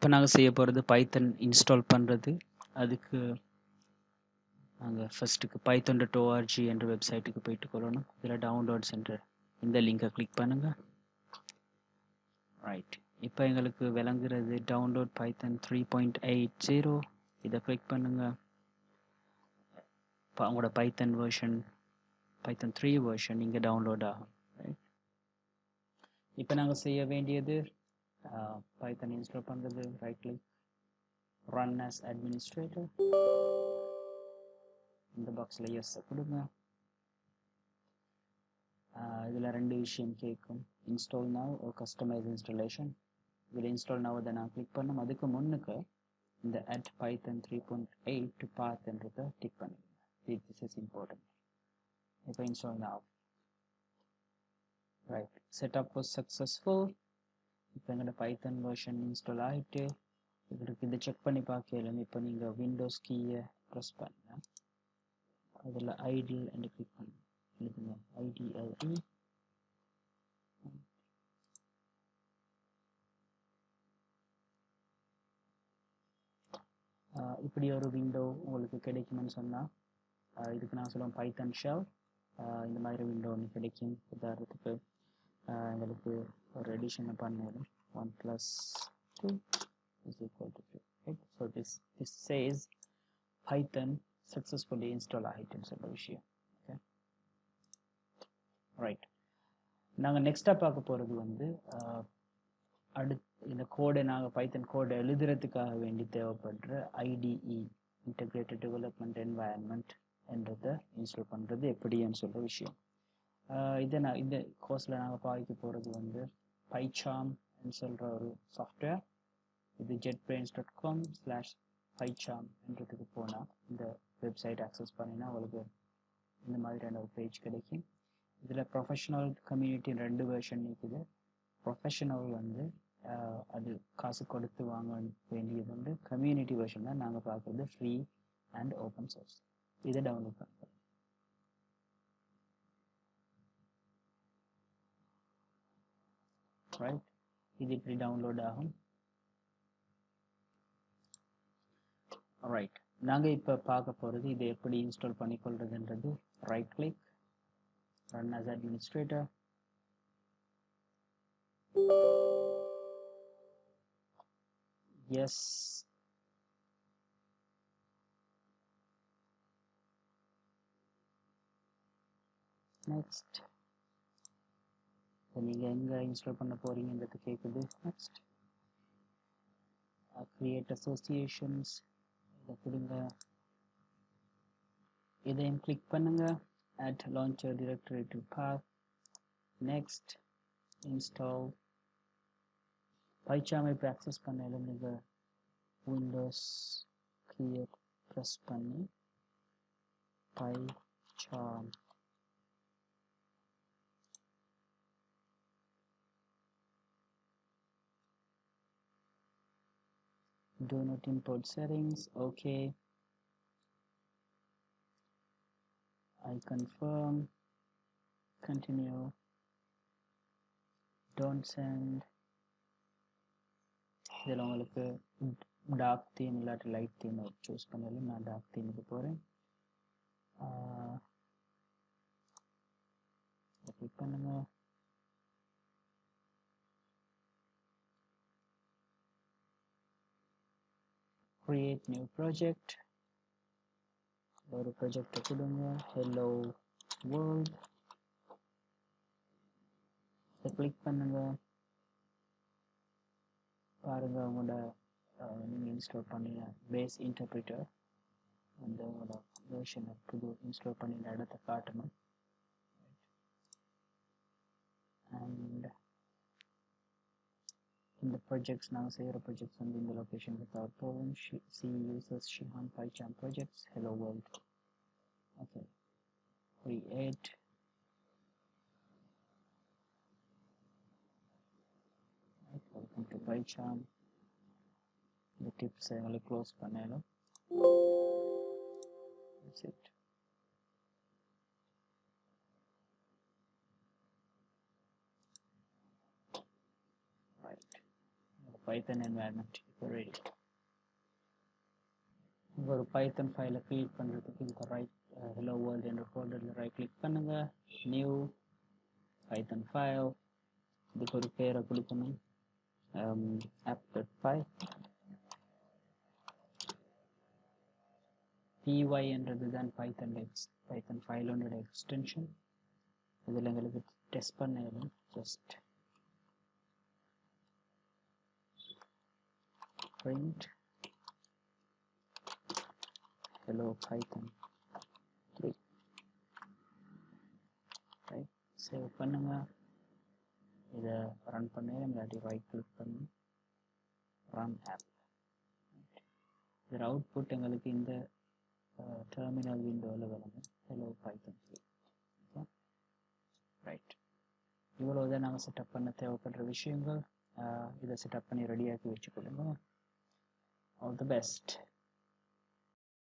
இப்போ நாங்கள் செய்ய போகிறது பைத்தன் இன்ஸ்டால் பண்ணுறது. அதுக்கு நாங்கள் ஃபஸ்ட்டுக்கு python.org என்ற வெப்சைட்டுக்கு போயிட்டு கொள்ளணும். இதில் டவுன்லோட்ஸ் என்ற இந்த லிங்கை கிளிக் பண்ணுங்கள். ரைட், இப்போ எங்களுக்கு விளங்குறது டவுன்லோட் பைத்தன் 3.80. இதை கிளிக் பண்ணுங்கள். இப்போ அவங்களோட பைத்தன் வெர்ஷன் பைத்தன் 3 வெர்ஷன் இங்கே டவுன்லோட் ஆகும். ரைட், இப்போ நாங்கள் செய்ய வேண்டியது பைத்தன் இன்ஸ்டால் பண்ணுறது. Right click, run as administrator. இந்த பாக்ஸில் எஸ் கொடுங்க. இதில் ரெண்டு விஷயம் கேட்கும், இன்ஸ்டால் நவ் ஒரு கஸ்டமைஸ் இன்ஸ்டாலேஷன். இதில் இன்ஸ்டால் நவ் அதை நான் கிளிக் பண்ணோம். அதுக்கு முன்னுக்கு இந்த add python 3.8 to path என்றதை டிக் பண்ணுங்க. this is important. இப்போ install now. Right, setup was successful. இப்போ எங்களோட பைத்தன் வெர்ஷன் இன்ஸ்டால் ஆகிட்டு இதற்கு இதை செக் பண்ணி பார்க்கலாம். இப்போ நீங்கள் விண்டோஸ் கீயை ப்ரெஸ் பண்ணுங்க. அதில் ஐடி என்று கிளிக் பண்ணுங்க. எழுதுங்க IDE. இப்படி ஒரு விண்டோ உங்களுக்கு கிடைக்குமென்னு சொன்னால் இதுக்கு நான் சொல்லுவேன் பைத்தன் ஷெல். இந்த மாதிரி விண்டோ ஒன்று கிடைக்கும். உதாரணத்துக்கு எங்களுக்கு ஒரு எடிஷனை பண்ணணும். 1 + 2 is equal to 3. Right? So this says Python successfully install ஆகிட்டுன்னு சொல்கிற விஷயம். Okay, right. நாங்கள் நெக்ஸ்ட்டாக பார்க்க போகிறது வந்து இந்த கோடை நாங்கள் பைத்தன் கோடை எழுதுறதுக்காக வேண்டி தேவைப்படுற IDE இன்டகிரேட்டட் டெவலப்மெண்ட் என்வாயன்மெண்ட் என்றதை இன்ஸ்டால் பண்ணுறது எப்படின்னு சொல்கிற விஷயம். இதை இந்த கோர்ஸில் நாங்கள் பாதிக்க போகிறது வந்து PyCharm சொல்கிற ஒரு சாஃப்ட்வேர். இது jetbrains.com/PyCharm என்றதுக்கு போனால் இந்த வெப்சைட் ஆக்சஸ் பண்ணினா உங்களுக்கு இந்த மாதிரியான ஒரு பேஜ் கிடைக்கும். இதில் ப்ரொஃபஷனல் கம்யூனிட்டி 2 வெர்ஷன் இருக்குது. ப்ரொஃபஷனல் வந்து அது காசு கொடுத்து வாங்க வேண்டியது உண்டு. கம்யூனிட்டி வெர்ஷன் தான் நாங்கள் பார்க்குறது ஃப்ரீ அண்ட் ஓப்பன் சோர்ஸ். இதை டவுன்லோட் பண்ணுறோம். ரைட், இது இப்படி டவுன்லோட் ஆகும். ரைட், நாங்கள் இப்போ பார்க்க போகிறது இதை எப்படி இன்ஸ்டால் பண்ணிக்கொள்றதுன்றது. Right click, run as administrator. Yes. Next. நீங்கள் எங்கே இன்ஸ்டால் பண்ண போகிறீங்கன்றது கேட்குது. நெக்ஸ்ட், create associations இதை கொடுங்க. இதையும் கிளிக் பண்ணுங்க. add launcher directory to path. next, install PyCharm. இப்போ ஆக்சஸ் பண்ணாலும் நீங்கள் விண்டோஸ் கீயை ப்ரெஸ் பண்ணி PyCharm do not import settings. okay, I confirm, continue, don't send. இதில் உங்களுக்கு டார்க் தீம் இல்லாட்டி லைட் தீம் சூஸ் பண்ணாலும் நான் டார்க் தீமுக்கு போகிறேன். கிளிக் பண்ணுங்க. create new project. ஒரு ப்ராஜெக்டை கொடுங்க. hello world. இதை கிளிக் பண்ணுங்க. பாருங்க உங்களோட நீங்கள் இன்ஸ்டால் பண்ணின பேஸ் இன்டர்பிரிட்டர் அந்த உங்களோட வெர்ஷனை புது இன்ஸ்டால் பண்ணின இடத்தை காட்டணும். அண்ட் இந்த ப்ராஜெக்ட்ஸ் நாங்கள் செய்கிற ப்ராஜெக்ட்ஸ் வந்து இந்த லொக்கேஷனுக்கு தவிர போகும். C users Shihan PyCharm projects hello world. Okay, create. welcome to PyCharm. இந்த டிப்ஸ் எங்களுக்கு க்ளோஸ் பண்ணணும். that's it. Python environment இப்போ ready. ஒரு Python ஃபைலை create பண்ணுறதுக்கு இந்த hello world என்ற ஃபோல்டரில் ரைட் கிளிக் பண்ணுங்க, நியூ Python file, இதுக்கு ஒரு பேரை கொடுக்கணும், app.py. py என்றது தான் Python ஃபைலோட எக்ஸ்டென்ஷன். இதில் எங்களுக்கு டெஸ்ட் பண்ணணும். Just print hello Python 3. Right, save பண்ணுங்க. இதை ரன் பண்ணி இல்லாட்டி ரைட் கிளிக் பண்ணி ரன் ஆப். இதில் அவுட்புட் எங்களுக்கு இந்த டெர்மினல் விண்டோவில் வரும், hello Python 3. Okay, right. இவ்வளோதான் நாங்கள் செட்டப் பண்ண தேவைப்படுற விஷயங்கள். இதை செட்டப் பண்ணி ரெடியாக்கி வச்சுக்கொள்ளுங்க. All the best.